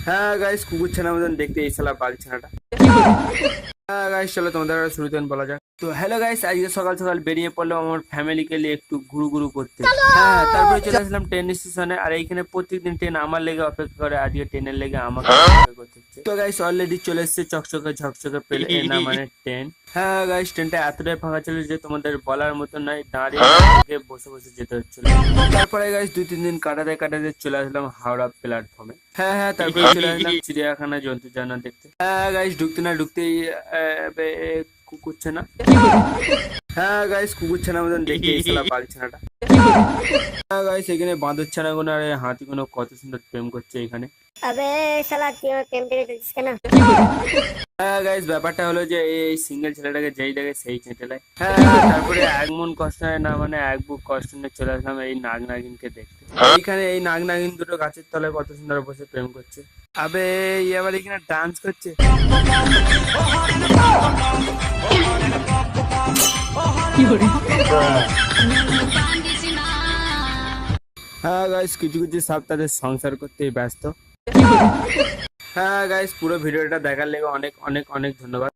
হ্যাঁ গাইস, কুকুর ছানা মতন দেখতে এই শালা বাল ছানাটা। হ্যাঁ গাইস, চলো তোমাদের শুরুতে বলা যাক। তো হ্যালো গাইস, আজকে সকাল সকাল বেরিয়ে পড়লাম আমার ফ্যামিলিকে নিয়ে একটু ঘুরু ঘুরু করতে। হ্যাঁ, তারপরে চলে আসলাম ট্রেন স্টেশনে। আর এইখানে প্রত্যেকদিন ট্রেন আমার লেগে অপেক্ষা করে, আজকে ট্রেনের লেগে আমাকে অপেক্ষা করতে হচ্ছে। তো গাইস অলরেডি চলে এসেছে চকচকে ঝকঝকে প্লেন, না মানে ট্রেন। হ্যাঁ গাইস, ট্রেনটা এতটাই ফাঁকা ছিল যে তোমাদের বলার মতো নয়, দাঁড়িয়ে থেকে বসে বসে যেতে হচ্ছিল। তারপরে গাইস 2-3 দিন কাটাতে কাটাতে চলে আসলাম হাওড়া প্ল্যাটফর্মে। হ্যাঁ, তারপরে চলে আসলাম চিড়িয়াখানা জন্তু জানোয়ার দেখতে। হ্যাঁ গাইস, ঢুকতে না ঢুকতেই কুকুর ছানা। হ্যাঁ গাইস, কুকুর ছানা মতন দেখতে এই শালা বাল ছানাটা। হ্যাঁ গাইস, এখানে বাঁদর ছানাগুলো আর হাতিগুলো কত সুন্দর প্রেম করছে এখানে। अबे साला क्यों टेम पे इसका ना। হ্যাঁ গাইস, ব্যাপারটা হলো যে এই সিঙ্গেল ছেলেটাকে যেই দেখে সেই চেঁটেলায়। হ্যাঁ, তারপরে এক মন কষ্ট হয় না মানে এক বুক কষ্ট নিয়ে চলে আসলাম এই নাগ নাগিনকে দেখতে। এইখানে এই নাগ নাগিন দুটো গাছের তলায় কত সুন্দর বসে প্রেম করছে। আবে আবার এখানে ডান্স করছে। হ্যাঁ গাইস, কিছু কিছু সাপ তাদের সংসার করতেই ব্যস্ত। হ্যাঁ গাইস, পুরো ভিডিওটা দেখার লেগে অনেক অনেক অনেক ধন্যবাদ।